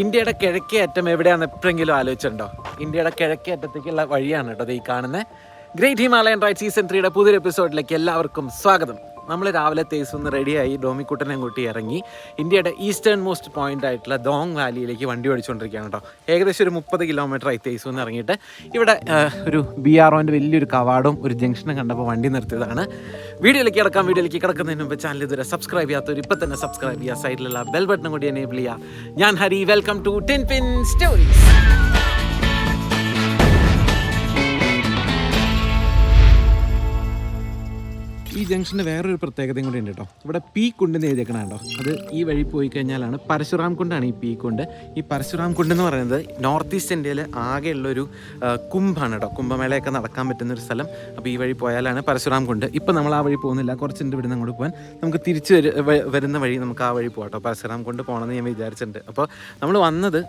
ഇന്ത്യയുടെ കിഴക്കേ അറ്റം എവിടെയാണെന്ന് എപ്പോഴെങ്കിലും ആലോചിച്ചിട്ടുണ്ടോ? ഇന്ത്യയുടെ കിഴക്കേ അറ്റത്തേക്കുള്ള വഴിയാണ് കേട്ടോ ഈ കാണുന്നത്. ഗ്രേറ്റ് ഹിമാലയൻ റൈഡ് സീസൺ 3യുടെ പുതിയൊരു എപ്പിസോഡിലേക്ക് എല്ലാവർക്കും സ്വാഗതം. നമ്മൾ രാവിലെ തേസൊന്ന് റെഡിയായി ഡോമിക്കുട്ടനെ കൂട്ടി ഇറങ്ങി ഇന്ത്യയുടെ ഈസ്റ്റേൺ മോസ്റ്റ് പോയിന്റ് ആയിട്ടുള്ള ദോങ് വാലിയിലേക്ക് വണ്ടി ഓടിച്ചുകൊണ്ടിരിക്കുകയാണ് കേട്ടോ. ഏകദേശം ഒരു 30 കിലോമീറ്റർ ആയി തേസൊന്ന് ഇറങ്ങിയിട്ട് ഇവിടെ ഒരു BROൻ്റെ വലിയൊരു കവാടവും ഒരു ജംഗ്ഷനും കണ്ടപ്പോൾ വണ്ടി നിർത്തിയതാണ്. വീഡിയോയിലേക്ക് കിടക്കുന്നതിന് മുമ്പ് ചാനൽ ഇതുവരെ സബ്സ്ക്രൈബ് ചെയ്യാത്തവർ ഇപ്പം തന്നെ സബ്സ്ക്രൈബ് ചെയ്യുക. സൈഡിലുള്ള ബെൽ ബട്ടൺ കൂടി എനേബിൾ ചെയ്യുക. ഞാൻ Hari, welcome to tin pin stories. ഈ ജംഗ്ഷന് വേറൊരു പ്രത്യേകതയും കൂടി ഉണ്ട് കേട്ടോ. ഇവിടെ പീക്ക് കുണ്ടെന്ന് എഴുതിയേക്കണം കേട്ടോ. അത് ഈ വഴി പോയി കഴിഞ്ഞാലാണ് പരശുറാം കുണ്ടാണ് ഈ പീക്ക് കുണ്ട്. ഈ പരശുറാം കുണ്ട് എന്ന് പറയുന്നത് നോർത്ത് ഈസ്റ്റ് ഇന്ത്യയിൽ ആകെയുള്ളൊരു കുംഭാണ് കേട്ടോ. കുംഭമേളയൊക്കെ നടക്കാൻ പറ്റുന്നൊരു സ്ഥലം. അപ്പോൾ ഈ വഴി പോയാലാണ് പരശുറാം കുണ്ട്. ഇപ്പം നമ്മൾ ആ വഴി പോകുന്നില്ല, കുറച്ചുണ്ട് ഇവിടെ നിന്ന് അങ്ങോട്ട് പോകാൻ. നമുക്ക് തിരിച്ച് വരുന്ന വഴി നമുക്ക് ആ വഴി പോകാം കേട്ടോ. പരശുറാം കുണ്ട് പോകണമെന്ന് ഞാൻ വിചാരിച്ചിട്ടുണ്ട്. അപ്പോൾ നമ്മൾ വന്നത്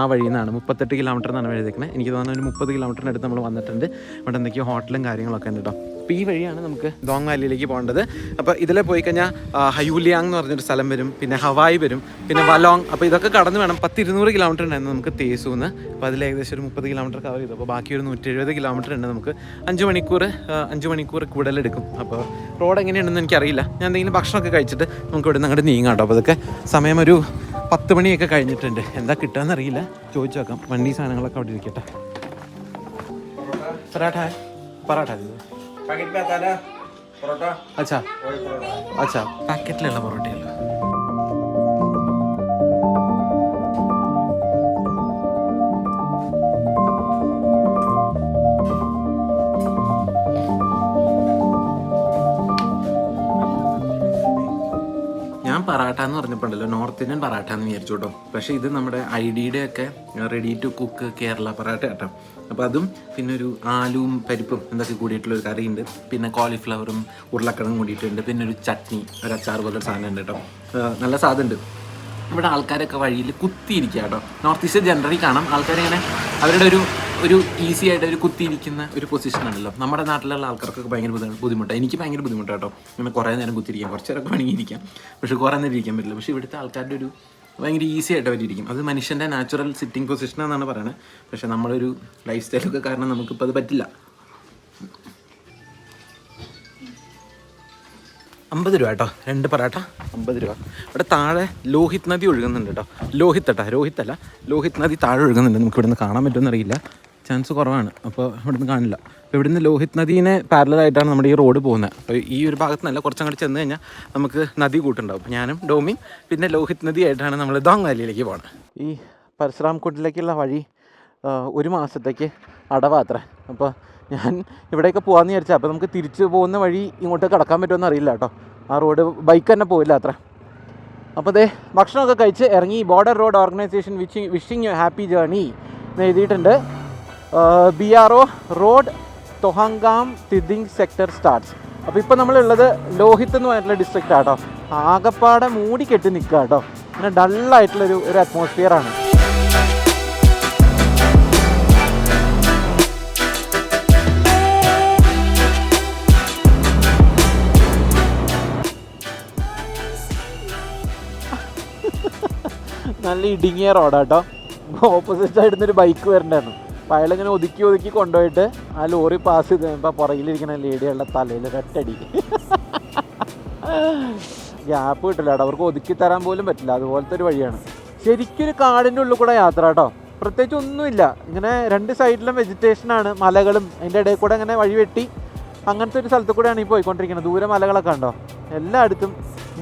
ആ വഴിയിൽ നിന്നാണ്. 38 കിലോമീറ്റർ എന്നാണ് എഴുതിയേക്കുന്നത്. എനിക്ക് തോന്നുന്നു ഒരു 30 കിലോമീറ്ററിനടുത്ത് നമ്മൾ വന്നിട്ടുണ്ട്. ഇവിടെ എന്തൊക്കെയോ ഹോട്ടലും കാര്യങ്ങളൊക്കെ ഉണ്ട് കേട്ടോ. അപ്പോൾ ഈ വഴിയാണ് നമുക്ക് ദോങ് വാലിയിലേക്ക് പോകേണ്ടത്. അപ്പോൾ ഇതിലെ പോയി കഴിഞ്ഞാൽ ഹയൂലിയാങ് എന്ന് പറഞ്ഞൊരു സ്ഥലം വരും, പിന്നെ ഹവായ് വരും, പിന്നെ വലോങ്. അപ്പോൾ ഇതൊക്കെ കടന്ന് വേണം 100-200 കിലോമീറ്റർ ഉണ്ടായിരുന്നു നമുക്ക് തേസൂന്ന്. അപ്പോൾ അതിൽ ഏകദേശം ഒരു 30 കിലോമീറ്റർ കവർ ചെയ്തു. അപ്പോൾ ബാക്കി ഒരു 170 കിലോമീറ്റർ ഉണ്ട്. നമുക്ക് 5 മണിക്കൂർ കൂടുതലെടുക്കും. അപ്പോൾ റോഡ് എങ്ങനെയുണ്ടെന്ന് എനിക്കറിയില്ല. ഞാൻ എന്തെങ്കിലും ഭക്ഷണമൊക്കെ കഴിച്ചിട്ട് നമുക്ക് ഇവിടെ നിന്ന് അങ്ങോട്ട് നീങ്ങാം കേട്ടോ. അപ്പോൾ അതൊക്കെ സമയം ഒരു 10 മണിയൊക്കെ കഴിഞ്ഞിട്ടുണ്ട്. എന്താ കിട്ടുകയെന്നറിയില്ല, ചോദിച്ചു നോക്കാം. വണ്ടി സാധനങ്ങളൊക്കെ അവിടെ ഇരിക്കട്ടെ. പറാഠ पैकेट में आता है ना परोठा। अच्छा पैकेटिലുള്ള പൊറോട്ടയല്ല. ഞാൻ പറാട്ട എന്ന് പറഞ്ഞപ്പോഴല്ലോ നോർത്ത് ഇന്ത്യൻ പറാട്ട എന്ന് വിചാരിച്ചു കേട്ടോ. പക്ഷേ ഇത് നമ്മുടെ ID-യുടെ ഒക്കെ ready to cook Kerala parotta കേട്ടോ. അപ്പോൾ അതും പിന്നെ ഒരു ആലുവും പരിപ്പും എന്തൊക്കെ കൂടിയിട്ടുള്ളൊരു കറിയുണ്ട്. പിന്നെ കോളിഫ്ലവറും ഉരുളക്കിഴങ്ങും കൂടിയിട്ടുണ്ട്. പിന്നെ ഒരു ചട്നി, ഒരു അച്ചാർ പോലൊരു സാധനം ഉണ്ട് കേട്ടോ. നല്ല സാധനമുണ്ട്. ഇവിടെ ആൾക്കാരൊക്കെ വഴിയിൽ കുത്തിയിരിക്കുക കേട്ടോ. നോർത്ത് ഈസ്റ്റ് ജനറലി കാണാം ആൾക്കാരിങ്ങനെ അവരുടെ ഒരു ഈസി ആയിട്ട് ഒരു കുത്തിയിരിക്കുന്ന ഒരു പൊസിഷനാണല്ലോ. നമ്മുടെ നാട്ടിലുള്ള ആൾക്കാർക്കൊക്കെ ഭയങ്കര ബുദ്ധിമുട്ടാണ്. എനിക്ക് ഭയങ്കര ബുദ്ധിമുട്ടാണ് കേട്ടോ. ഇങ്ങനെ കുറേ നേരം കുത്തിയിരിക്കാം. കുറച്ച് നേരമൊക്കെ വേണമെങ്കിൽ പക്ഷേ കുറേ നേരം ഇരിക്കാൻ പറ്റില്ല. പക്ഷേ ഇവിടുത്തെ ആൾക്കാരുടെ ഒരു ഭയങ്കര ഈസി ആയിട്ട് അവരിയ്ക്കും. അത് മനുഷ്യൻ്റെ നാച്ചുറൽ സിറ്റിംഗ് പൊസിഷനാണെന്നാണ് പറയുന്നത്. പക്ഷേ നമ്മളൊരു ലൈഫ് സ്റ്റൈലൊക്കെ കാരണം നമുക്കിപ്പോൾ അത് പറ്റില്ല. 50 രൂപ കേട്ടോ 2 പൊറാട്ട, 50 രൂപ. ഇവിടെ താഴെ ലോഹിത് നദി ഒഴുകുന്നുണ്ട് കേട്ടോ. രോഹിത് അല്ല, ലോഹിത് നദി താഴെ ഒഴുകുന്നുണ്ട്. നമുക്ക് ഇവിടുന്ന് കാണാൻ പറ്റുമെന്ന് അറിയില്ല, ചാൻസ് കുറവാണ്. അപ്പോൾ ഇവിടുന്ന് കാണില്ല. അപ്പോൾ ഇവിടുന്ന് ലോഹിത് നദീനെ പാരലായിട്ടാണ് നമ്മുടെ ഈ റോഡ് പോകുന്നത്. അപ്പോൾ ഈ ഒരു ഭാഗത്ത് നിന്നല്ല, കുറച്ചങ്ങോട്ട് ചെന്ന് കഴിഞ്ഞാൽ നമുക്ക് നദി കൂട്ടുണ്ടാവും. അപ്പോൾ ഞാനും ഡോമിയും പിന്നെ ലോഹിത് നദി ആയിട്ടാണ് നമ്മൾ ദോങ് വാലിയിലേക്ക് പോകുന്നത്. ഈ പരശുറാം കുണ്ടിലേക്കുള്ള വഴി 1 മാസത്തേക്ക് അടവാത്രേ. അപ്പോൾ ഞാൻ ഇവിടെയൊക്കെ പോകാമെന്ന് വിചാരിച്ചാൽ അപ്പോൾ നമുക്ക് തിരിച്ച് പോകുന്ന വഴി ഇങ്ങോട്ട് കടക്കാൻ പറ്റുമെന്ന് അറിയില്ല കേട്ടോ. ആ റോഡ് ബൈക്ക് തന്നെ പോയില്ല അത്ര. അപ്പോൾ ഭക്ഷണമൊക്കെ കഴിച്ച് ഇറങ്ങി. Border road organisation wishing you happy journey എന്ന് എഴുതിയിട്ടുണ്ട്. BRO road Tohangkam Tidding sector starts. അപ്പോൾ ഇപ്പോൾ നമ്മളുള്ളത് ലോഹിത് എന്ന് പറഞ്ഞിട്ടുള്ള ഡിസ്ട്രിക്റ്റ് ആട്ടോ. ആകപ്പാടെ മൂടി കെട്ടി നിൽക്കുക കേട്ടോ. അങ്ങനെ ഡള്ളായിട്ടുള്ളൊരു അറ്റ്മോസ്ഫിയറാണ്. നല്ല ഇടുങ്ങിയ റോഡാട്ടോ. ഓപ്പോസിറ്റ് സൈഡിൽ നിന്നൊരു ബൈക്ക് വരണ്ടായിരുന്നു. അപ്പോൾ അയാളിങ്ങനെ ഒതുക്കി കൊണ്ടുപോയിട്ട് ആ ലോറി പാസ് ചെയ്ത് കഴിയുമ്പോൾ പുറകിലിരിക്കുന്ന ലേഡികളുടെ തലയിൽ ഒരൊറ്റടി. ഗ്യാപ്പ് കിട്ടില്ല കേട്ടോ. അവർക്ക് ഒതുക്കി തരാൻ പോലും പറ്റില്ല. അതുപോലത്തെ ഒരു വഴിയാണ്. ശരിക്കൊരു കാടിൻ്റെ ഉള്ളിൽ കൂടെ യാത്ര കേട്ടോ. പ്രത്യേകിച്ച് ഒന്നുമില്ല. ഇങ്ങനെ 2 സൈഡിലും വെജിറ്റേഷനാണ്, മലകളും. അതിൻ്റെ ഇടയിൽ കൂടെ ഇങ്ങനെ വഴി വെട്ടി അങ്ങനത്തെ ഒരു സ്ഥലത്ത് കൂടെയാണ് ഈ പോയിക്കൊണ്ടിരിക്കുന്നത്. ദൂരെ മലകളൊക്കെ ഉണ്ടോ. എല്ലായിടത്തും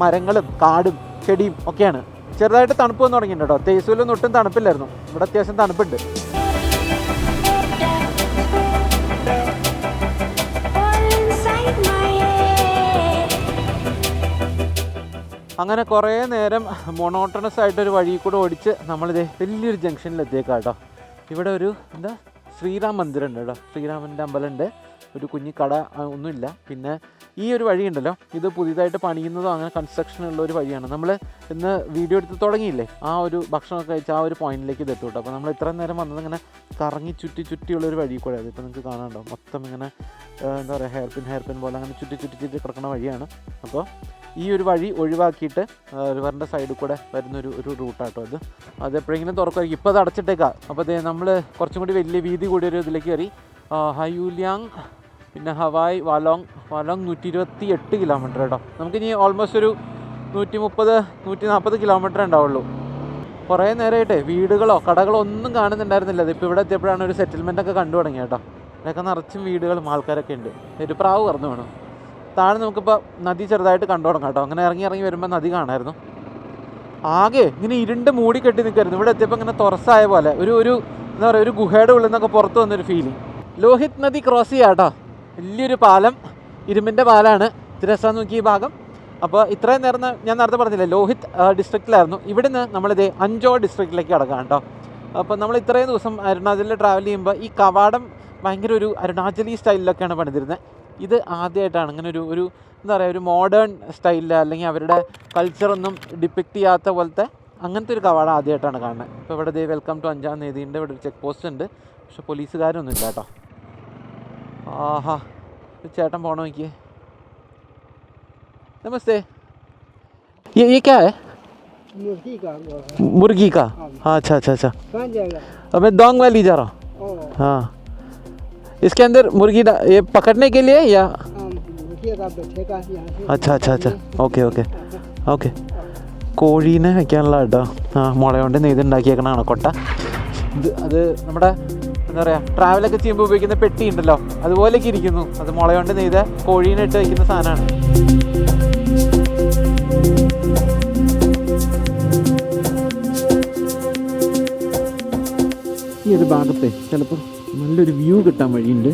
മരങ്ങളും കാടും ചെടിയും ഒക്കെയാണ്. ചെറുതായിട്ട് തണുപ്പ് വന്ന് തുടങ്ങിയിട്ടുണ്ട് കേട്ടോ. തേസൂലൊന്നും ഒട്ടും തണുപ്പില്ലായിരുന്നു. ഇവിടെ അത്യാവശ്യം തണുപ്പുണ്ട്. അങ്ങനെ കുറേ നേരം മൊണോട്ടണസ് ആയിട്ടൊരു വഴി കൂടെ ഓടിച്ച് നമ്മളിത് വലിയൊരു ജംഗ്ഷനിൽ എത്തിയേക്കാം കേട്ടോ. ഇവിടെ ഒരു ശ്രീരാം മന്ദിരം ഉണ്ട് കേട്ടോ. ശ്രീരാമൻ്റെ അമ്പലമുണ്ട്. ഒരു കുഞ്ഞി കട ഒന്നുമില്ല. പിന്നെ ഈ ഒരു വഴിയുണ്ടല്ലോ, ഇത് പുതിയതായിട്ട് പണിയുന്നതോ അങ്ങനെ കൺസ്ട്രക്ഷനുള്ള ഒരു വഴിയാണ്. നമ്മൾ ഇന്ന് വീഡിയോ എടുത്ത് തുടങ്ങിയില്ലേ, ആ ഒരു ഭക്ഷണമൊക്കെ കഴിച്ച് ആ ഒരു പോയിന്റിലേക്ക് ഇത് എത്തും കേട്ടോ. അപ്പോൾ നമ്മൾ ഇത്ര നേരം വന്നത് ഇങ്ങനെ കറങ്ങി ചുറ്റിയുള്ളൊരു വഴി കൂടെ. അതിപ്പോൾ നിങ്ങൾക്ക് കാണാനുണ്ടോ, മൊത്തം ഇങ്ങനെ എന്താ പറയുക ഹെയർ പിൻ പോലെ അങ്ങനെ ചുറ്റി കിടക്കുന്ന വഴിയാണ്. അപ്പോൾ ഈ ഒരു വഴി ഒഴിവാക്കിയിട്ട് റിവറിൻ്റെ സൈഡിൽ കൂടെ വരുന്നൊരു റൂട്ടാട്ടോ അത് എപ്പോഴെങ്കിലും തുറക്കുമായിരിക്കും. ഇപ്പോൾ അത് അടച്ചിട്ടേക്കാം. അപ്പോൾ അതേ നമ്മൾ കുറച്ചും കൂടി വലിയ വീതി കൂടിയൊരു ഇതിലേക്ക് കയറി. ഹയൂലിയാങ്, പിന്നെ ഹവായ്, വാലോങ് 128 കിലോമീറ്റർ കേട്ടോ. നമുക്കിനി ഓൾമോസ്റ്റ് ഒരു 130-140 കിലോമീറ്റർ ഉണ്ടാവുള്ളൂ. കുറേ നേരമായിട്ടേ വീടുകളോ കടകളോ ഒന്നും കാണുന്നുണ്ടായിരുന്നില്ല. ഇതിപ്പോൾ ഇവിടെ എത്തിയപ്പോഴാണ് ഒരു സെറ്റിൽമെൻറ്റൊക്കെ കണ്ടു തുടങ്ങി കേട്ടോ. ഇവിടെയൊക്കെ നിറച്ചും വീടുകളും ആൾക്കാരൊക്കെ ഉണ്ട്. ഒരു പ്രാവ് കറന്നു വേണം. താഴെ നമുക്കിപ്പോൾ നദി ചെറുതായിട്ട് കണ്ടു തുടങ്ങാം കേട്ടോ. അങ്ങനെ ഇറങ്ങി വരുമ്പോൾ നദി കാണാമായിരുന്നു. ആകെ ഇങ്ങനെ ഇരുണ്ട് മൂടി കെട്ടി നിൽക്കായിരുന്നു. ഇവിടെ എത്തിയപ്പോൾ ഇങ്ങനെ തുറസായ പോലെ ഒരു എന്താ പറയുക, ഒരു ഗുഹയുടെ ഉള്ളിൽ നിന്നൊക്കെ പുറത്ത് വന്നൊരു ഫീലിംഗ്. ലോഹിത് നദി ക്രോസ് ചെയ്യാം കേട്ടോ. വലിയൊരു പാലം, ഇരുമ്പിൻ്റെ പാലാണ്. രസം നോക്കി ഈ ഭാഗം. അപ്പോൾ ഇത്രയും നേരം ഞാൻ നേരത്തെ പറഞ്ഞില്ലേ, ലോഹിത് ഡിസ്ട്രിക്റ്റിലായിരുന്നു. ഇവിടുന്ന് നമ്മളിത് അഞ്ചോ ഡിസ്ട്രിക്റ്റിലേക്ക് കടക്കാം കേട്ടോ. അപ്പോൾ നമ്മൾ ഇത്രയും ദിവസം അരുണാചലിൽ ട്രാവൽ ചെയ്യുമ്പോൾ ഈ കവാടം ഭയങ്കര ഒരു അരുണാചലി സ്റ്റൈലിലൊക്കെയാണ് പണിതിരുന്നത്. ഇത് ആദ്യമായിട്ടാണ് ഇങ്ങനെ ഒരു എന്താ പറയുക, ഒരു മോഡേൺ സ്റ്റൈലിൽ അല്ലെങ്കിൽ അവരുടെ കൾച്ചറൊന്നും ഡിപ്പിക്റ്റ് ചെയ്യാത്ത പോലത്തെ അങ്ങനത്തെ ഒരു കവാടം ആദ്യമായിട്ടാണ് കാണുന്നത്. ഇപ്പോൾ ഇവിടെ വെൽക്കം ടു അഞ്ചാം തീയതിൻ്റെ ഇവിടെ ഒരു ചെക്ക് പോസ്റ്റ് ഉണ്ട്. പക്ഷെ പോലീസുകാരൊന്നും ഇല്ല കേട്ടോ. ആഹാ, ചേട്ടൻ പോകണം നോക്കിയേ. नमस्ते, ये क्या है? मुर्गी का। हाँ, अच्छा। अब मैं दोंग वैली जा रहा हूँ। हाँ, इसके अंदर मुर्गी ये पकड़ने के लिए या? अच्छा, ഓക്കെ. കോഴീനെ വയ്ക്കാനുള്ള കേട്ടോ. മുള കൊണ്ട് നെയ്തുണ്ടാക്കിയേക്കണാണ് കൊട്ട. അത് നമ്മുടെ എന്താ പറയുക, ട്രാവലൊക്കെ ചെയ്യുമ്പോൾ ഉപയോഗിക്കുന്ന പെട്ടി ഉണ്ടല്ലോ, അതുപോലെയൊക്കെ ഇരിക്കുന്നു. അത് മുള കൊണ്ട് നെയ്ത കോഴീനെ ഇട്ട് വയ്ക്കുന്ന സാധനമാണ്. ഈ ഒരു ഭാഗത്തെ ചിലപ്പോൾ നല്ലൊരു വ്യൂ കിട്ടാൻ വഴിയുണ്ട്.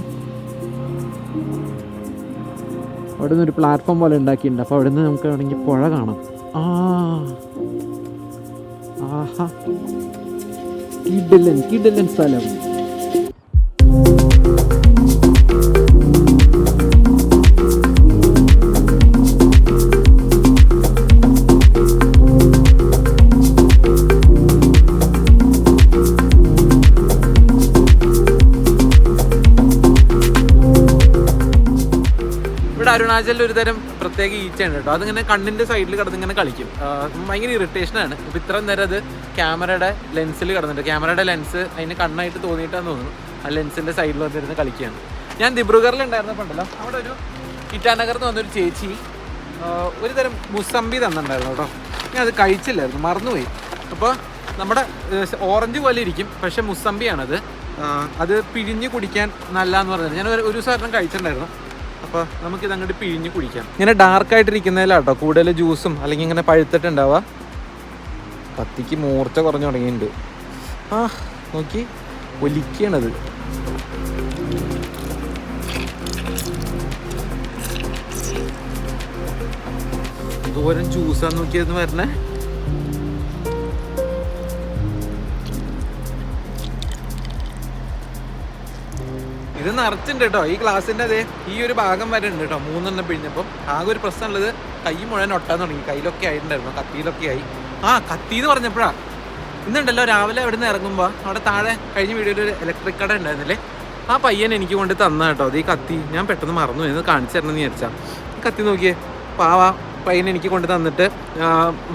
അവിടെ നിന്നൊരു പ്ലാറ്റ്ഫോം പോലെ ഉണ്ടാക്കിയിട്ടുണ്ട്. അപ്പോൾ അവിടെ നിന്ന് നമുക്ക് വേണമെങ്കിൽ പുഴ കാണാം. ആഹാ, കിടിലൻ സ്ഥലം. അരുണാചലിൽ ഒരു തരം പ്രത്യേക ഈച്ചയാണ് കേട്ടോ. അതിങ്ങനെ കണ്ണിൻ്റെ സൈഡിൽ കിടന്നിങ്ങനെ കളിക്കും. ഭയങ്കര ഇറിറ്റേഷനാണ്. ഇപ്പോൾ ഇത്ര നേരം അത് ക്യാമറയുടെ ലെൻസിൽ കിടന്നിട്ട്, ക്യാമറയുടെ ലെൻസ് അതിന് കണ്ണായിട്ട് തോന്നിയിട്ടാന്ന് തോന്നുന്നു. ആ ലെൻസിൻ്റെ സൈഡിൽ വന്നിരുന്ന് കളിക്കുകയാണ്. ഞാൻ ദിബ്രുഗറിലുണ്ടായിരുന്നപ്പോണ്ടല്ലോ, അവിടെ ഒരു ഇറ്റാനഗർ എന്ന് വന്നൊരു ചേച്ചി ഒരു തരം മുസമ്പി തന്നിട്ടുണ്ടായിരുന്നു കേട്ടോ. ഞാൻ അത് കഴിച്ചില്ലായിരുന്നു, മറന്നുപോയി. അപ്പോൾ നമ്മുടെ ഓറഞ്ച് പോലെ ഇരിക്കും, പക്ഷേ മുസമ്പിയാണത്. അത് പിഴിഞ്ഞ് കുടിക്കാൻ നല്ലതെന്ന് പറഞ്ഞത് ഞാൻ ഒരു ദിവസം കഴിച്ചിട്ടുണ്ടായിരുന്നു. അപ്പോൾ നമുക്കിത് അങ്ങോട്ട് പിഴിഞ്ഞ് കുടിക്കാം. ഇങ്ങനെ ഡാർക്കായിട്ടിരിക്കുന്നതിലാട്ടോ കൂടുതൽ ജ്യൂസും അല്ലെങ്കിൽ ഇങ്ങനെ പഴുത്തിട്ടുണ്ടാവുക. കത്തിക്ക് മൂർച്ച കുറഞ്ഞു തുടങ്ങിയിട്ടുണ്ട്. നോക്കി ഒലിക്കണത്. ദൂരം ജ്യൂസാന്ന് നോക്കിയെന്ന് വരണേ. ഇത് നിറച്ചുണ്ട് കേട്ടോ. ഈ ഗ്ലാസിൻ്റെ അതേ ഈ ഒരു ഭാഗം വരെ ഉണ്ട് കേട്ടോ. 3 പിഴിഞ്ഞപ്പം ആകെ ഒരു പ്രശ്നമുള്ളത് കൈ മുഴുവൻ ഒട്ടാൻ തുടങ്ങി. കയ്യിലൊക്കെ ആയിട്ടുണ്ടായിരുന്നു, കത്തിയിലൊക്കെ ആയി. കത്തി എന്ന് പറഞ്ഞപ്പോഴാണ് ഇന്നുണ്ടല്ലോ രാവിലെ അവിടെ നിന്ന് ഇറങ്ങുമ്പോൾ അവിടെ താഴെ കഴിഞ്ഞ വീഡിയോയിൽ ഒരു ഇലക്ട്രിക് കട ഉണ്ടായിരുന്നില്ലേ, ആ പയ്യൻ എനിക്ക് കൊണ്ട് തന്ന കേട്ടോ. അത് ഈ കത്തി ഞാൻ പെട്ടെന്ന് മറന്നു പോയി, കാണിച്ചു തരണമെന്ന് വിചാരിച്ചാൽ. കത്തി നോക്കിയേ, പാവാ പയ്യൻ എനിക്ക് കൊണ്ട് തന്നിട്ട്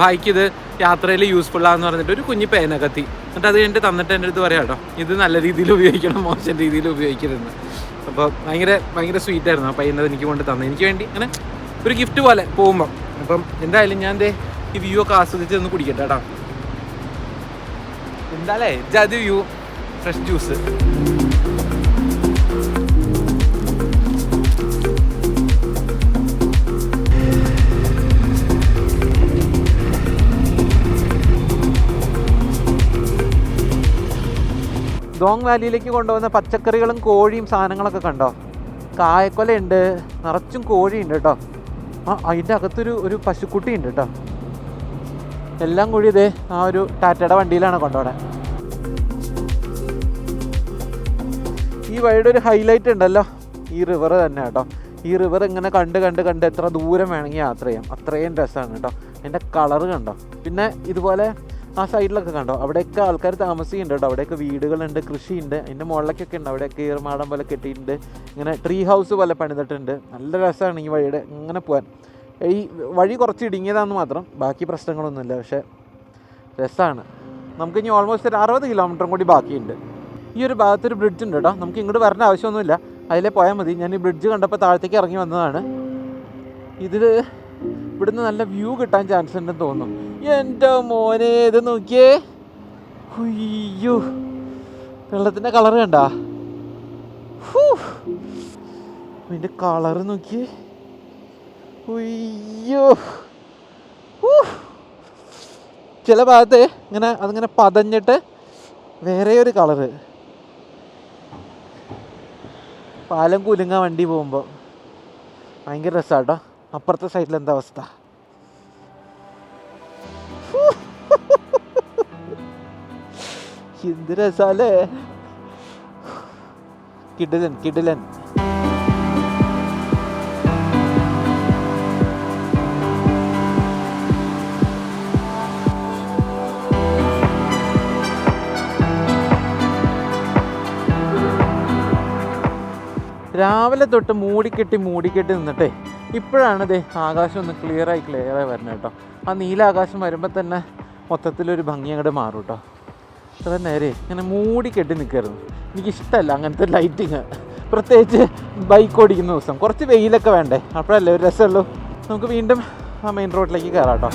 ഭായിക്ക് ഇത് യാത്രയിൽ യൂസ്ഫുള്ളാന്ന് പറഞ്ഞിട്ട് ഒരു കുഞ്ഞി പേന കത്തി. എന്നിട്ട് അത് കഴിഞ്ഞിട്ട് തന്നിട്ട് എൻ്റെ അടുത്ത് പറയാം കേട്ടോ, ഇത് നല്ല രീതിയിൽ ഉപയോഗിക്കണം, മോശം രീതിയിൽ ഉപയോഗിക്കരുതെന്ന്. അപ്പോൾ ഭയങ്കര സ്വീറ്റായിരുന്നു ആ പയ്യനത് എനിക്ക് കൊണ്ട് തന്നെ, എനിക്ക് വേണ്ടി അങ്ങനെ ഒരു ഗിഫ്റ്റ് പോലെ പോകുമ്പം. അപ്പം എന്തായാലും ഞാൻ ഈ വ്യൂ ഒക്കെ ആസ്വദിച്ച് ഒന്ന് കുടിക്കട്ടെ കേട്ടോ. എന്തായാലേ ജാതി വ്യൂ, ഫ്രഷ് ജ്യൂസ്. ദോങ് വാലിയിലേക്ക് കൊണ്ടുപോകുന്ന പച്ചക്കറികളും കോഴിയും സാധനങ്ങളൊക്കെ കണ്ടോ. കായക്കൊലയുണ്ട്, നിറച്ചും കോഴിയുണ്ട് കേട്ടോ. അതിൻ്റെ അകത്തൊരു പശുക്കുട്ടി ഉണ്ട് കേട്ടോ. എല്ലാം കൂടി ഇതേ ആ ഒരു ടാറ്റയുടെ വണ്ടിയിലാണ് കൊണ്ടുപോകണേ. ഈ വഴിയുടെ ഒരു ഹൈലൈറ്റ് ഉണ്ടല്ലോ, ഈ റിവർ തന്നെ കേട്ടോ. ഈ റിവർ ഇങ്ങനെ കണ്ട് എത്ര ദൂരം വേണമെങ്കിൽ യാത്ര ചെയ്യാം, അത്രയും രസമാണ് കേട്ടോ. അതിൻ്റെ കളറ് കണ്ടോ. പിന്നെ ഇതുപോലെ ആ സൈഡിലൊക്കെ കണ്ടോ, അവിടെയൊക്കെ ആൾക്കാർ താമസിക്കുന്നുണ്ട് കേട്ടോ. അവിടെയൊക്കെ വീടുകളുണ്ട്, കൃഷിയുണ്ട്. അതിൻ്റെ മുകളിലേക്കൊക്കെ ഉണ്ട്, അവിടെയൊക്കെ ഈർമാടം പോലെ കെട്ടിയിട്ടുണ്ട്. ഇങ്ങനെ ട്രീ ഹൗസ് പോലെ പണിതിട്ടുണ്ട്. നല്ല രസമാണ് ഈ വഴിയുടെ ഇങ്ങനെ പോകാൻ. ഈ വഴി കുറച്ച് ഇടുങ്ങിയതാണെന്ന് മാത്രം, ബാക്കി പ്രശ്നങ്ങളൊന്നുമില്ല. പക്ഷേ രസമാണ്. നമുക്ക് ഇനി ഓൾമോസ്റ്റ് ഒരു 60 കിലോമീറ്ററും കൂടി ബാക്കിയുണ്ട്. ഈ ഒരു ഭാഗത്തൊരു ബ്രിഡ്ജ് ഉണ്ട് കേട്ടോ, നമുക്ക് ഇങ്ങോട്ട് വരേണ്ട ആവശ്യമൊന്നുമില്ല, അതിലേ പോയാൽ മതി. ഞാൻ ഈ ബ്രിഡ്ജ് കണ്ടപ്പോൾ താഴത്തേക്ക് ഇറങ്ങി വന്നതാണ്. ഇതിൽ ഇവിടുന്ന് നല്ല വ്യൂ കിട്ടാൻ ചാൻസ് ഉണ്ടെന്ന് തോന്നുന്നു. എൻ്റെ മോനെ ഇത് നോക്കിയേ, അയ്യോ വെള്ളത്തിൻ്റെ കളറ് കണ്ടാ, അതിൻ്റെ കളറ് നോക്കിയേ, അയ്യോ. ചില ഭാഗത്ത് ഇങ്ങനെ അതിങ്ങനെ പതഞ്ഞിട്ട് വേറെ ഒരു കളറ്. പാലം കുലുങ്ങ വണ്ടി പോകുമ്പോൾ ഭയങ്കര രസമാട്ടോ. അപ്പുറത്തെ സൈഡിൽ എന്താ അവസ്ഥ? എന്ത് രസാലേ, കിടിലൻ കിടിലൻ. രാവിലെ തൊട്ട് മൂടിക്കെട്ടി നിന്നിട്ടേ ഇപ്പോഴാണ് ദേ ആകാശം ഒന്ന് ക്ലിയറായി വരുന്നത് കേട്ടോ. ആ നീല ആകാശം വരുമ്പോൾ തന്നെ മൊത്തത്തിലൊരു ഭംഗി അങ്ങോട്ട് മാറും കേട്ടോ. ഇത്ര നേരെ ഇങ്ങനെ മൂടിക്കെട്ടി നിൽക്കായിരുന്നു. എനിക്കിഷ്ടമല്ല അങ്ങനത്തെ ലൈറ്റിങ്, പ്രത്യേകിച്ച് ബൈക്ക് ഓടിക്കുന്ന ദിവസം. കുറച്ച് വെയിലൊക്കെ വേണ്ടേ, അപ്പോഴല്ലേ ഒരു രസമുള്ളൂ. നമുക്ക് വീണ്ടും ആ മെയിൻ റോഡിലേക്ക് കയറാം കേട്ടോ.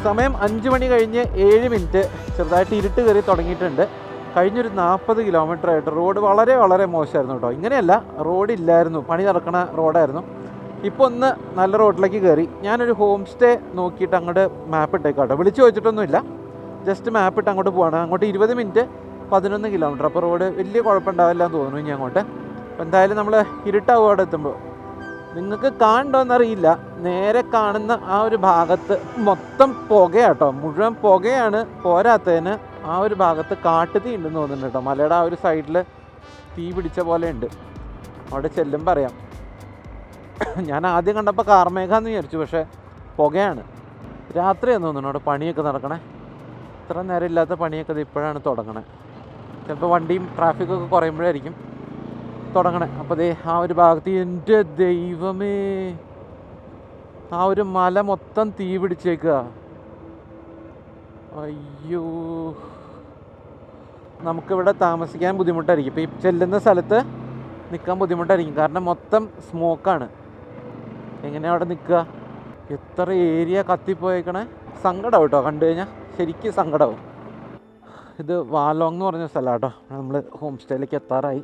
സമയം 5 മണി കഴിഞ്ഞ് 7 മിനിറ്റ്. ചെറുതായിട്ട് ഇരുട്ട് കയറി തുടങ്ങിയിട്ടുണ്ട്. കഴിഞ്ഞൊരു 40 കിലോമീറ്റർ ആയിട്ട് റോഡ് വളരെ വളരെ മോശമായിരുന്നു കേട്ടോ. ഇങ്ങനെയല്ല, റോഡില്ലായിരുന്നു, പണി നടക്കണ റോഡായിരുന്നു. ഇപ്പോൾ ഒന്ന് നല്ല റോഡിലേക്ക് കയറി. ഞാനൊരു ഹോം സ്റ്റേ നോക്കിയിട്ട് അങ്ങോട്ട് മാപ്പ് ഇട്ടേക്കാം കേട്ടോ. വിളിച്ച് ചോദിച്ചിട്ടൊന്നുമില്ല, ജസ്റ്റ് മാപ്പ് ഇട്ട് അങ്ങോട്ട് പോവാണ്. അങ്ങോട്ട് 20 മിനിറ്റ് 11 കിലോമീറ്റർ. അപ്പോൾ റോഡ് വലിയ കുഴപ്പമുണ്ടാവില്ല എന്ന് തോന്നുന്നു ഇനി അങ്ങോട്ട്. അപ്പോൾ എന്തായാലും നമ്മൾ ഇരുട്ടാവും അവിടെ എത്തുമ്പോൾ. നിങ്ങൾക്ക് കാണണ്ടോയെന്നറിയില്ല, നേരെ കാണുന്ന ആ ഒരു ഭാഗത്ത് മൊത്തം പുകയാട്ടോ, മുഴുവൻ പുകയാണ്. പോരാത്തതിന് ആ ഒരു ഭാഗത്ത് കാട്ടുതീ ഉണ്ടെന്ന് തോന്നുന്നുണ്ട് കേട്ടോ. മലയുടെ ആ ഒരു സൈഡിൽ തീ പിടിച്ച പോലെ ഉണ്ട്. അവിടെ ചെല്ലുമ്പോൾ അറിയാം. ഞാൻ ആദ്യം കണ്ടപ്പോൾ കാർമേഘാന്ന് വിചാരിച്ചു, പക്ഷേ പുകയാണ്. രാത്രിയാന്ന് തോന്നുന്നു അവിടെ പണിയൊക്കെ നടക്കണേ. ഇത്ര നേരം ഇല്ലാത്ത പണിയൊക്കെ ഇത് ഇപ്പോഴാണ് തുടങ്ങണേ. ചിലപ്പോൾ വണ്ടിയും ട്രാഫിക്കൊക്കെ കുറയുമ്പോഴായിരിക്കും തുടങ്ങണേ. അപ്പോൾ ദേ ആ ഒരു ഭാഗത്ത്, എൻ്റെ ദൈവമേ, ആ ഒരു മല മൊത്തം തീ പിടിച്ചേക്കുക. അയ്യോ, നമുക്കിവിടെ താമസിക്കാൻ ബുദ്ധിമുട്ടായിരിക്കും. ഇപ്പോൾ ഈ ചെല്ലുന്ന സ്ഥലത്ത് നിൽക്കാൻ ബുദ്ധിമുട്ടായിരിക്കും, കാരണം മൊത്തം സ്മോക്കാണ്. എങ്ങനെയാണ് അവിടെ നിൽക്കുക? എത്ര ഏരിയ കത്തിപ്പോയേക്കണേ. സങ്കടമാവും കേട്ടോ കണ്ടു കഴിഞ്ഞാൽ, ശരിക്കും സങ്കടമാവും. ഇത് വാലോങ് എന്ന് പറഞ്ഞ സ്ഥലമാണ് കേട്ടോ. നമ്മൾ ഹോം സ്റ്റേയിലേക്ക് എത്താറായി.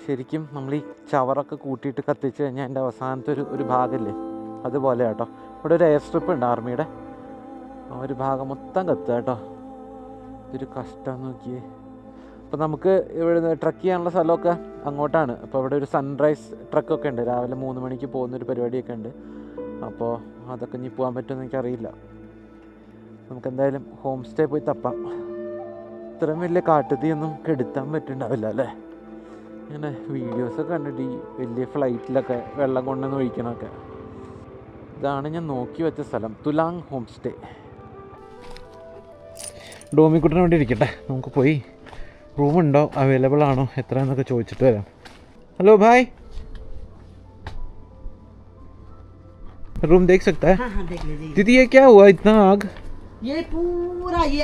ശരിക്കും നമ്മൾ ഈ ചവറൊക്കെ കൂട്ടിയിട്ട് കത്തിച്ച് കഴിഞ്ഞാൽ എൻ്റെ അവസാനത്തെ ഒരു ഭാഗമില്ലേ, അതുപോലെ കേട്ടോ. ഇവിടെ ഒരു എയർ സ്ട്രിപ്പ് ഉണ്ട് ആർമിയുടെ, ആ ഒരു ഭാഗം മൊത്തം കത്തുക കേട്ടോ. ഇതൊരു കഷ്ടം നോക്കിയേ. അപ്പോൾ നമുക്ക് ഇവിടെ ട്രക്ക് ചെയ്യാനുള്ള സ്ഥലമൊക്കെ അങ്ങോട്ടാണ്. അപ്പോൾ ഇവിടെ ഒരു സൺറൈസ് ട്രക്കൊക്കെ ഉണ്ട്, രാവിലെ 3 മണിക്ക് പോകുന്നൊരു പരിപാടിയൊക്കെ ഉണ്ട്. അപ്പോൾ അതൊക്കെ ഇനി പോകാൻ പറ്റുമെന്ന് എനിക്കറിയില്ല. നമുക്കെന്തായാലും ഹോം സ്റ്റേ പോയി തപ്പാം. ഇത്രയും വലിയ കാട്ടുതീയൊന്നും കെടുത്താൻ പറ്റുന്നുണ്ടാവില്ല അല്ലേ. ഇങ്ങനെ വീഡിയോസൊക്കെ കണ്ടിട്ട് ഈ വലിയ ഫ്ലൈറ്റിലൊക്കെ വെള്ളം കൊണ്ടുവന്ന് ഒഴിക്കണമൊക്കെ. ഇതാണ് ഞാൻ നോക്കി വെച്ച സ്ഥലം, തുലാങ് ഹോം സ്റ്റേ. ഡോമിക്കുട്ടിന് വേണ്ടി ഇരിക്കട്ടെ, നമുക്ക് പോയി റൂമുണ്ടോ, അവൈലബിൾ ആണോ, എത്രയെന്നൊക്കെ ചോദിച്ചിട്ട് വരാം. हेलो भाई, रूम देख सकता है? हाँ देख लीजिए। दीदी ये क्या हुआ इतना आग? ये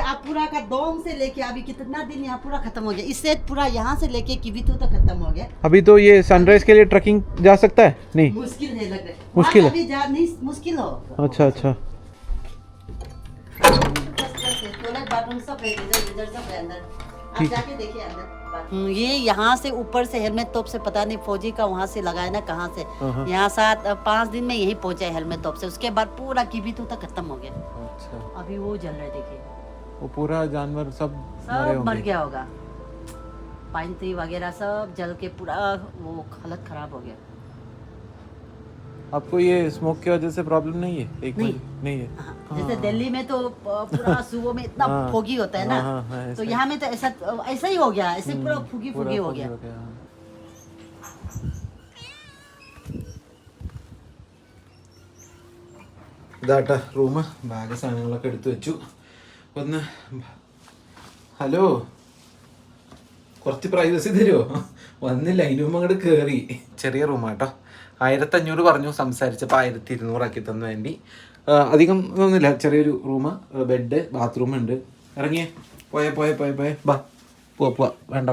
आप पूरा का दोम से लेके अभी कितना दिन यहाँ पूरा खत्म हो गया। इससे पूरा यहाँ से लेके किबिथु तक खत्म हो गया। अभी तो ये सनराइज के लिए ट्रैकिंग जा सकता है? नहीं, मुश्किल है लग रहा है। मुश्किल है? अभी जा नहीं, मुश्किल हो। अच्छा अच्छा। टॉयलेट बाथरूम सब है, इधर सब है अंदर। आप जाके देखिए अंदर। ये यहाँ से ऊपर से हेलमेट तोप से पता नहीं फौजी का वहाँ से लगाया ना कहाँ से, यहाँ 5 दिन में यही पहुँचा हेलमेट तोप से। उसके बाद पूरा किबिथु तक खत्म हो गया। अच्छा, अभी वो जल रहा है, देखिए वो पूरा जानवर सब मर गया होगा। पाइन ट्री वगैरह सब जल के पूरा वो हालत खराब हो गया। आपको ये स्मोक की वजह से प्रॉब्लम नहीं है? नहीं है। जैसे दिल्ली में तो पूरा सुबह में इतना फोगी होता है ना, तो यहाँ में तो ऐसा ही हो गया, ऐसे पूरा फूगी हो गया। ഇതാട്ടാ റൂം. ബാഗ് സാധനങ്ങളൊക്കെ എടുത്തു വെച്ചു. ഒന്ന് ഹലോ, കുറച്ച് പ്രൈവസി തരുമോ? വന്നില്ല, അതിന് മുമ്പ് അങ്ങോട്ട് കയറി. ചെറിയ റൂമാട്ടോ. 1500 പറഞ്ഞു, സംസാരിച്ചപ്പോൾ 1200 ആക്കി തന്നു വേണ്ടി. അധികം ഒന്നുമില്ല, ചെറിയൊരു റൂം, ബെഡ്, ബാത്റൂം ഉണ്ട്. ഇറങ്ങിയേ, പോയേ ബാ, പോവാ. വേണ്ട.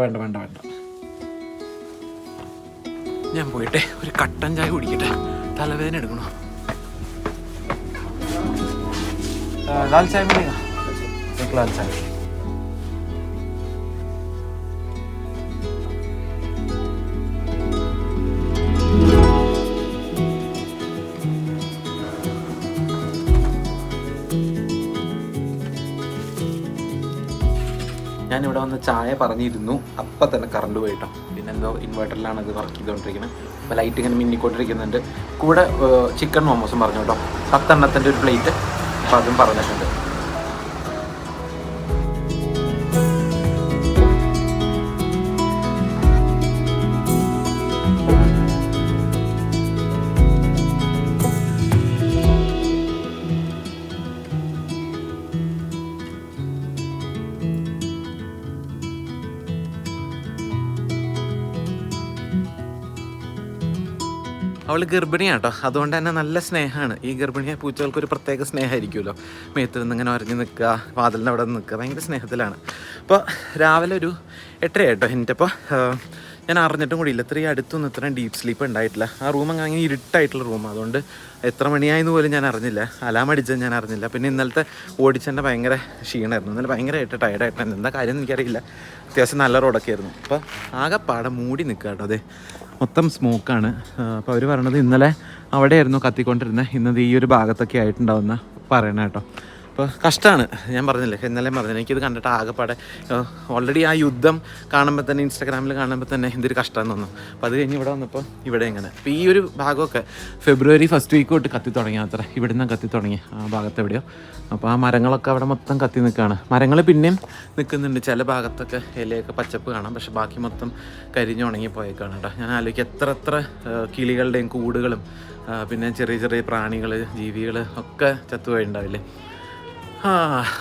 ഞാൻ പോയിട്ടെ ഒരു കട്ടൻ ചായ കുടിക്കട്ടെ, തലവേദന എടുക്കണോ. लाल चाय मिलेगा? एक लाल चाय. ഞാനിവിടെ വന്ന് ചായ പറഞ്ഞിരുന്നു, അപ്പം തന്നെ കറണ്ട് പോയിട്ടോ. പിന്നെ എന്തോ ഇൻവേർട്ടറിലാണ് അത് വർക്ക് ചെയ്തുകൊണ്ടിരിക്കുന്നത്. അപ്പോൾ ലൈറ്റ് ഇങ്ങനെ മിന്നിക്കൊണ്ടിരിക്കുന്നുണ്ട്. കൂടെ ചിക്കൻ മോമോസും പറഞ്ഞു കേട്ടോ, 10 എണ്ണത്തിൻ്റെ ഒരു പ്ലേറ്റ്. അപ്പോൾ അതും പറഞ്ഞിട്ടുണ്ട്. അവൾ ഗർഭിണിയാണ് കേട്ടോ, അതുകൊണ്ട് തന്നെ നല്ല സ്നേഹമാണ്. ഈ ഗർഭിണിയായ പൂച്ചകൾക്ക് ഒരു പ്രത്യേക സ്നേഹമായിരിക്കുമല്ലോ. മേത്ത് നിന്ന് ഇങ്ങനെ ഉരഞ്ഞ് നിൽക്കുക, വാതിലിൻ്റെ അവിടെ നിൽക്കുക, ഭയങ്കര സ്നേഹത്തിലാണ്. അപ്പോൾ രാവിലെ ഒരു 8:30 കേട്ടോ എനിക്കപ്പോൾ. ഞാൻ അറിഞ്ഞിട്ടും കൂടിയില്ല, ഇത്രയും അടുത്തൊന്നും ഇത്രയും ഡീപ്പ് സ്ലീപ്പ് ഉണ്ടായിട്ടില്ല. ആ റൂം അങ്ങനെ ഇരുട്ടായിട്ടുള്ള റൂം, അതുകൊണ്ട് എത്ര മണിയായെന്ന് പോലും ഞാൻ അറിഞ്ഞില്ല. അലാം അടിച്ചത് ഞാൻ അറിഞ്ഞില്ല. പിന്നെ ഇന്നലത്തെ ഓടിച്ചെന്നെ ഭയങ്കര ക്ഷീണമായിരുന്നു. ഇന്നലെ ഭയങ്കരമായിട്ട് ടയർഡായിട്ടായിരുന്നു. എന്താ കാര്യം എന്ന് എനിക്കറിയില്ല. അത്യാവശ്യം നല്ല റോഡൊക്കെ ആയിരുന്നു. അപ്പോൾ ആകെപ്പാടെ മൂടി നിൽക്കുക കേട്ടോ. അതെ, മൊത്തം സ്മോക്കാണ്. അപ്പോൾ അവർ പറയണത് ഇന്നലെ അവിടെയായിരുന്നു കത്തിക്കൊണ്ടിരുന്നത്, ഇന്നത് ഈ ഒരു ഭാഗത്തൊക്കെ ആയിട്ടുണ്ടാവുന്ന പറയണ കേട്ടോ. അപ്പോൾ കഷ്ടമാണ്. ഞാൻ പറഞ്ഞില്ലേ, ഇന്നലെ പറഞ്ഞില്ല, എനിക്കിത് കണ്ടിട്ട് ആകെപ്പാടെ ഓൾറെഡി ആ യുദ്ധം കാണുമ്പോൾ തന്നെ, ഇൻസ്റ്റാഗ്രാമിൽ കാണുമ്പോൾ തന്നെ എന്തൊരു കഷ്ടമെന്ന് തോന്നും. അപ്പോൾ അത് കഴിഞ്ഞ് ഇവിടെ വന്നപ്പോൾ ഇവിടെ ഇങ്ങനെ. അപ്പോൾ ഈ ഒരു ഭാഗമൊക്കെ ഫെബ്രുവരി ഫസ്റ്റ് വീക്ക് തൊട്ട് കത്തി തുടങ്ങി അത്ര. ഇവിടുന്ന് കത്തി തുടങ്ങി ആ ഭാഗത്ത് എവിടെയോ. അപ്പോൾ ആ മരങ്ങളൊക്കെ അവിടെ മൊത്തം കത്തി നിൽക്കുകയാണ്. മരങ്ങൾ പിന്നെയും നിൽക്കുന്നുണ്ട്. ചില ഭാഗത്തൊക്കെ ഇലയൊക്കെ പച്ചപ്പ് കാണാം, പക്ഷെ ബാക്കി മൊത്തം കരിഞ്ഞുണങ്ങി പോയേക്കാണ് കേട്ടോ. ഞാൻ ആലോചിക്കും എത്ര കിളികളുടെയും കൂടുകളും പിന്നെ ചെറിയ ചെറിയ പ്രാണികൾ, ജീവികൾ ഒക്കെ ചത്തുപോയിണ്ടാവില്ലേ.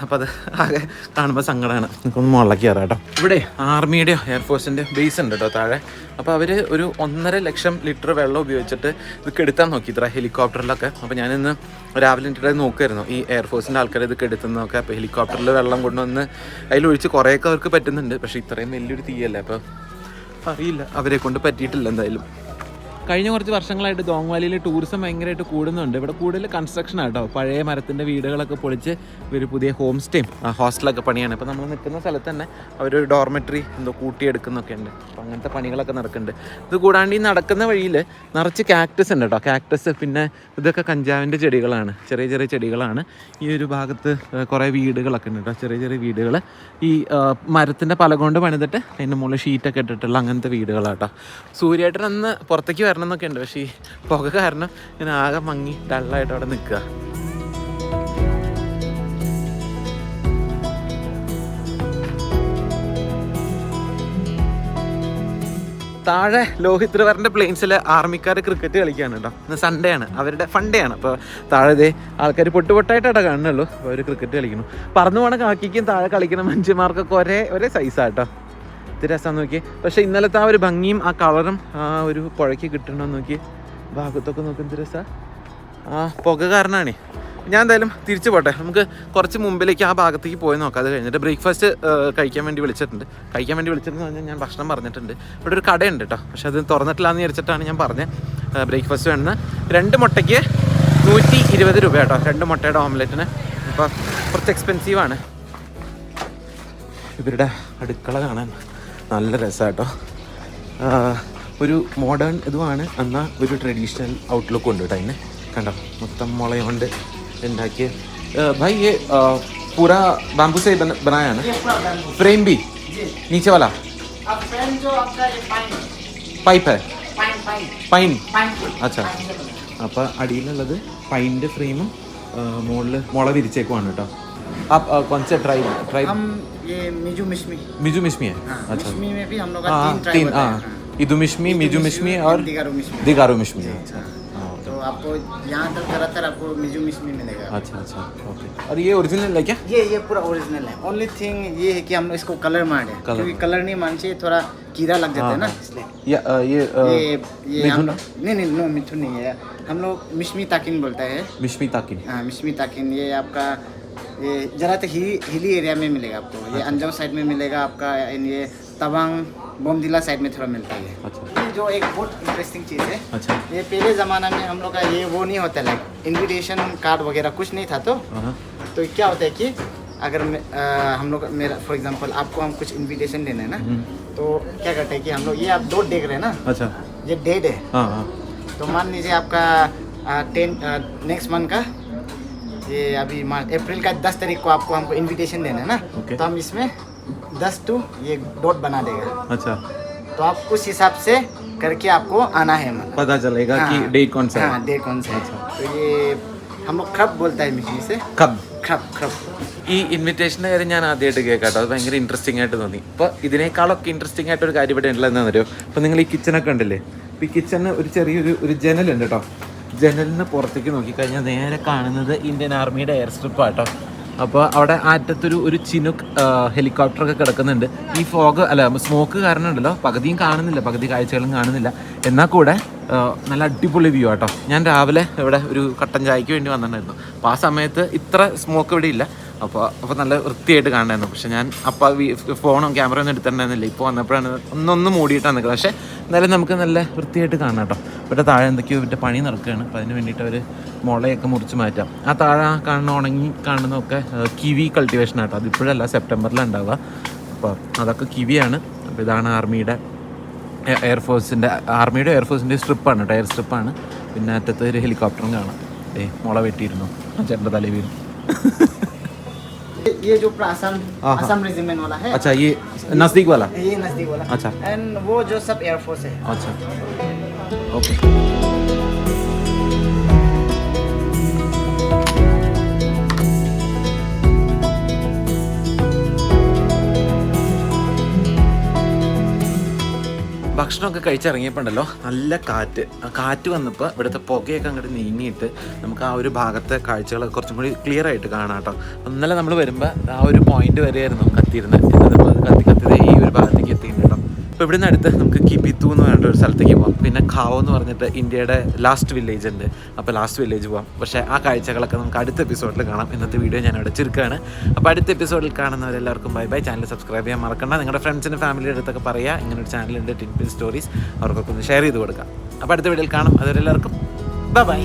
അപ്പോൾ അത് ആകെ കാണുമ്പോൾ സങ്കടമാണ്. നമുക്കൊന്ന് മുകളിലേക്ക് കയറാം കേട്ടോ. ഇവിടെ ആർമിയുടെയോ എയർഫോഴ്സിൻ്റെ ബേസ് ഉണ്ട് കേട്ടോ താഴെ. അപ്പോൾ അവർ ഒരു 1.5 ലക്ഷം ലിറ്റർ വെള്ളം ഉപയോഗിച്ചിട്ട് ഇത് കെടുത്താൻ നോക്കി ഇത്ര ഹെലികോപ്റ്ററിലൊക്കെ. അപ്പോൾ ഞാനിന്ന് രാവിലെ എൻ്റെ നോക്കുമായിരുന്നു ഈ എയർഫോഴ്സിൻ്റെ ആൾക്കാർ ഇത് കെടുത്തുന്നതൊക്കെ. അപ്പോൾ ഹെലികോപ്റ്ററിൽ വെള്ളം കൊണ്ടുവന്ന് അതിലൊഴിച്ച് കുറേയൊക്കെ അവർക്ക് പറ്റുന്നുണ്ട്. പക്ഷേ ഇത്രയും വലിയൊരു തീയല്ലേ, അപ്പോൾ അറിയില്ല, അവരെ കൊണ്ട് പറ്റിയിട്ടില്ല എന്തായാലും. കഴിഞ്ഞ കുറച്ച് വർഷങ്ങളായിട്ട് ദോങ് വാലിയിൽ ടൂറിസം ഭയങ്കരമായിട്ട് കൂടുന്നുണ്ട്. ഇവിടെ കൂടുതൽ കൺസ്ട്രക്ഷൻ ആട്ടോ. പഴയ മരത്തിൻ്റെ വീടുകളൊക്കെ പൊളിച്ച് ഒരു പുതിയ ഹോം സ്റ്റേയും ഹോസ്റ്റലൊക്കെ പണിയാണ്. ഇപ്പോൾ നമ്മൾ നിൽക്കുന്ന സ്ഥലത്ത് തന്നെ അവരൊരു ഡോർമെട്രി എന്തോ കൂട്ടിയെടുക്കുന്നൊക്കെ ഉണ്ട്. അപ്പോൾ അങ്ങനത്തെ പണികളൊക്കെ നടക്കുന്നുണ്ട്. ഇത് കൂടാണ്ട് ഈ നടക്കുന്ന വഴിയിൽ നിറച്ച് കാക്ടസ് ഉണ്ട് കേട്ടോ. കാക്ടസ്, പിന്നെ ഇതൊക്കെ കഞ്ചാവിൻ്റെ ചെടികളാണ്, ചെറിയ ചെറിയ ചെടികളാണ്. ഈ ഒരു ഭാഗത്ത് കുറേ വീടുകളൊക്കെ ഉണ്ട് കേട്ടോ, ചെറിയ ചെറിയ വീടുകൾ. ഈ മരത്തിൻ്റെ പല കൊണ്ട് പണിതിട്ട് അതിൻ്റെ മുകളിൽ ഷീറ്റൊക്കെ ഇട്ടിട്ടുള്ള അങ്ങനത്തെ വീടുകളാട്ടോ. സൂര്യേട്ടൻ അന്ന് പുറത്തേക്ക് വരണം എന്നൊക്കെ ഉണ്ട്, പക്ഷേ ഈ പുക കാരണം ഞാൻ ആകെ മങ്ങി ഡള്ളായിട്ട് അവിടെ നിൽക്കുക. താഴെ ലോഹിത് റിവറിൻ്റെ പ്ലെയിൻസിൽ ആർമിക്കാർ ക്രിക്കറ്റ് കളിക്കുകയാണ് കേട്ടോ. ഇന്ന് സൺഡേ ആണ്, അവരുടെ ഫണ്ടേ ആണ്. അപ്പോൾ താഴെ ഇതേ ആൾക്കാർ പൊട്ടുപൊട്ടായിട്ടാണ് കാണുന്നുള്ളൂ. അപ്പോൾ അവർ ക്രിക്കറ്റ് കളിക്കുന്നു. പറന്നു പോണ കാക്കിക്കും താഴെ കളിക്കുന്ന മനുഷ്യന്മാർക്കൊക്കെ ഒരേ സൈസാട്ടോ. ഇത് രസം നോക്കി. പക്ഷേ ഇന്നലത്തെ ആ ഒരു ഭംഗിയും ആ കളറും ആ ഒരു പുഴയ്ക്ക് കിട്ടണമെന്ന് നോക്കി. ഭാഗത്തൊക്കെ നോക്കി എന്ത് രസമാണ്. ആ പുക കാരണമാണ്. ഞാൻ എന്തായാലും തിരിച്ചു പോട്ടെ. നമുക്ക് കുറച്ച് മുമ്പിലേക്ക് ആ ഭാഗത്തേക്ക് പോയി നോക്കാം. അത് കഴിഞ്ഞിട്ട് ബ്രേക്ക്ഫാസ്റ്റ് കഴിക്കാൻ വേണ്ടി വിളിച്ചിട്ടുണ്ട്. പറഞ്ഞാൽ ഞാൻ ഭക്ഷണം പറഞ്ഞിട്ടുണ്ട്. ഇവിടെ ഒരു കടയുണ്ട് കേട്ടോ, പക്ഷെ അത് തുറന്നിട്ടില്ലാന്ന് വിചാരിച്ചിട്ടാണ് ഞാൻ പറഞ്ഞത്. ബ്രേക്ക്ഫാസ്റ്റ് വേണമെന്ന് 2 മുട്ടയ്ക്ക് 120 രൂപ കേട്ടോ, 2 മുട്ടയുടെ ഓംലെറ്റിന്. അപ്പോൾ കുറച്ച് എക്സ്പെൻസീവാണ്. ഇവരുടെ അടുക്കള കാണാൻ നല്ല രസമാട്ടോ. ഒരു മോഡേൺ ഇതുമാണ്, എന്നാൽ ഒരു ട്രഡീഷണൽ ഔട്ട്ലുക്ക് ഉണ്ട് കേട്ടോ. അതിന് കണ്ടോ, മൊത്തം മുളയുകൊണ്ട് ഉണ്ടാക്കിയ. भाई ये पूरा बाम्बू से बनाया है ना? फ्रेम भी नीचे वाला पाइप है, पाइन. अच्छा, അപ്പോൾ അടിയിലുള്ളത് പൈൻ്റെ ഫ്രെയിമും മുകളിൽ മുള വിരിച്ചേക്കുവാണ് കേട്ടോ. आप कौन से ट्राइब हम ये मिजू मिश्मी है? अच्छा, मिश्मी में भी हम लोग का 3 ट्राइब है. इदू मिश्मी, मिजू मिश्मी और दिगारू मिश्मी. दिगारू मिश्मी. अच्छा, तो आपको यहाँ तक ज़्यादातर आपको मिजू मिश्मी मिलेगा। अच्छा अच्छा ओके। और ये ओरिजिनल है क्या? ये पूरा ओरिजिनल है। ओनली थिंग ये है कि हम लोग इसको कलर मार है, क्योंकि कलर नहीं मान चाहिए, थोड़ा कीड़ा लग जाता है ना, इसलिए। ये हम नहीं नो मिथुन नहीं है, हम लोग मिश्मी ताकिन बोलता है। मिश्मी ताकिन। हाँ मिश्मी ताकिन। ये आपका ये ज़्यादातर हिली एरिया में मिलेगा आपको। ये अंजाव साइड में मिलेगा आपका, ये तवांग बोमदिला साइड में थोड़ा मिलता है। अच्छा। ये जो एक बहुत इंटरेस्टिंग चीज़ है। अच्छा। ये पहले ज़माना में हम लोग का ये वो नहीं होता, लाइक इनविटेशन कार्ड वगैरह कुछ नहीं था, तो क्या होता है कि अगर हम लोग मेरा फॉर एग्जांपल आपको हम कुछ इनविटेशन देना है ना, तो क्या करते हैं कि हम लोग ये आप डेट देख रहे हैं ना। अच्छा। ये डेट है। हाँ। तो मान लीजिए आपका 10 नेक्स्ट मंथ का, ये अभी अप्रैल का 10 तारीख को आपको हमको इनविटेशन देना है ना। Okay. तो हम इसमें 10 टू ये डॉट बना देगा। अच्छा। तो आप उस हिसाब से करके आपको आना है, मतलब पता चलेगा कि डेट कौन सा है। हाँ डेट कौन सा है। तो ये हम लोग क्रब बोलता है मिश्मी से। കബ് क्रब। ഈ ഇൻവിറ്റേഷൻ്റെ കാര്യം ഞാൻ ആദ്യമായിട്ട് കേൾക്കാട്ടോ. അത് ഭയങ്കര ഇൻട്രസ്റ്റിംഗ് ആയിട്ട് തോന്നി. അപ്പോൾ ഇതിനേക്കാളൊക്കെ ഇൻട്രസ്റ്റിംഗ് ആയിട്ട് ഒരു കാര്യം ഇവിടെ ഉള്ളത് എന്താണെന്ന് അറിയോ? അപ്പോൾ നിങ്ങൾ ഈ കിച്ചണൊക്കെ ഉണ്ടല്ലേ, അപ്പോൾ ഈ കിച്ചണിന് ഒരു ചെറിയൊരു ജനലുണ്ട് കേട്ടോ. ജനലിന് പുറത്തേക്ക് നോക്കിക്കഴിഞ്ഞാൽ നേരെ കാണുന്നത് ഇന്ത്യൻ ആർമിയുടെ എയർ സ്ട്രിപ്പാട്ടോ. അപ്പോൾ അവിടെ അറ്റത്തൊരു ചിനുക്ക് ഹെലികോപ്റ്ററൊക്കെ കിടക്കുന്നുണ്ട്. ഈ ഫോഗ് അല്ല സ്മോക്ക് കാരണം ഉണ്ടല്ലോ പകുതിയും കാണുന്നില്ല, പകുതി കാഴ്ചകളും കാണുന്നില്ല. എന്നാൽ കൂടെ നല്ല അടിപൊളി വ്യൂ ആട്ടോ. ഞാൻ രാവിലെ ഇവിടെ ഒരു കട്ടൻ ചായക്ക് വേണ്ടി വന്നിട്ടുണ്ടായിരുന്നു. അപ്പോൾ ആ സമയത്ത് ഇത്ര സ്മോക്ക് ഇവിടെ ഇല്ല. അപ്പോൾ നല്ല വൃത്തിയായിട്ട് കാണായിരുന്നു. പക്ഷെ ഞാൻ അപ്പോൾ ഫോണും ക്യാമറയൊന്നും എടുത്തിട്ടുണ്ടായിരുന്നില്ല. ഇപ്പോൾ വന്നപ്പോഴാണ് ഒന്ന് മൂടിയിട്ടാണ് നിൽക്കുന്നത്. പക്ഷേ എന്നാലും നമുക്ക് നല്ല വൃത്തിയായിട്ട് കാണാം കേട്ടോ. ഇവിടെ താഴെ എന്തൊക്കെയോ ഇവരുടെ പണി നടക്കുകയാണ്. അപ്പോൾ അതിന് വേണ്ടിയിട്ട് അവർ മുളയൊക്കെ മുറിച്ച് മാറ്റാം. ആ താഴെ കാണുന്ന ഉണങ്ങി കാണുന്നതൊക്കെ കിവി കൾട്ടിവേഷൻ ആട്ടോ. അതിപ്പോഴല്ല, സെപ്റ്റംബറിലാണ് ഉണ്ടാവുക. അപ്പോൾ അതൊക്കെ കിവിയാണ്. അപ്പോൾ ഇതാണ് ആർമിയുടെ എയർഫോഴ്സിൻ്റെ സ്ട്രിപ്പാണ് കേട്ടോ, എയർ സ്ട്രിപ്പാണ്. പിന്നെ അറ്റത്ത് ഒരു ഹെലികോപ്റ്ററും കാണാം. മുള വെട്ടിയിരുന്നു ആ ചേട്ടൻ്റെ തലയിൽ വീണ്. ये जो असम रेजिमेंट वाला है। अच्छा, ये नज़दीक वाला? ये नज़दीक वाला। अच्छा। एंड वो जो सब एयरफोर्स है। अच्छा ओके। ഭക്ഷണമൊക്കെ കഴിച്ചിറങ്ങിയപ്പോണ്ടല്ലോ നല്ല കാറ്റ് വന്നപ്പോൾ ഇവിടുത്തെ പുകയൊക്കെ അങ്ങോട്ട് നീങ്ങിയിട്ട് നമുക്ക് ആ ഒരു ഭാഗത്തെ കാഴ്ചകളൊക്കെ കുറച്ചും കൂടി ക്ലിയർ ആയിട്ട് കാണാം കേട്ടോ. ഇന്നലെ നമ്മൾ വരുമ്പോൾ ആ ഒരു പോയിന്റ് വരെയായിരുന്നു കത്തിയിരുന്നത്. ഇന്നതിപ്പോൾ അത് കത്തിയത് ഈ ഒരു ഭാഗത്തേക്ക് എത്തിയിട്ടുണ്ട് കേട്ടോ. അപ്പോൾ ഇവിടെ നിന്ന് അടുത്ത് നമുക്ക് കിബിത്തു എന്ന് പറഞ്ഞിട്ട് ഒരു സ്ഥലത്തേക്ക് പോകാം. പിന്നെ ഖാവോ എന്ന് പറഞ്ഞിട്ട് ഇന്ത്യയുടെ ലാസ്റ്റ് വില്ലേജ് ഉണ്ട്. അപ്പോൾ ലാസ്റ്റ് വില്ലേജ് പോകാം. പക്ഷേ ആ കാഴ്ചകളൊക്കെ നമുക്ക് അടുത്ത എപ്പിസോഡിൽ കാണാം. ഇന്നത്തെ വീഡിയോ ഞാൻ അവിടെ ചുരുക്കുകയാണ്. അപ്പോൾ അടുത്ത എപ്പിസോഡിൽ കാണുന്നവരെല്ലാവർക്കും ബൈ. ചാനൽ സബ്സ്ക്രൈബ് ചെയ്യാൻ മറക്കണ്ട. നിങ്ങളുടെ ഫ്രണ്ട്സിനും ഫാമിലിയുടെ അടുത്തൊക്കെ പറയുക ഇങ്ങനൊരു ചാനലുണ്ട്, ടിൻ പിൻ സ്റ്റോറീസ്. അവർക്കൊക്കെ ഒന്ന് ഷെയർ ചെയ്ത് കൊടുക്കാം. അപ്പോൾ അടുത്ത വീഡിയോയിൽ കാണാം. അതുവരെ എല്ലാവർക്കും ബൈ.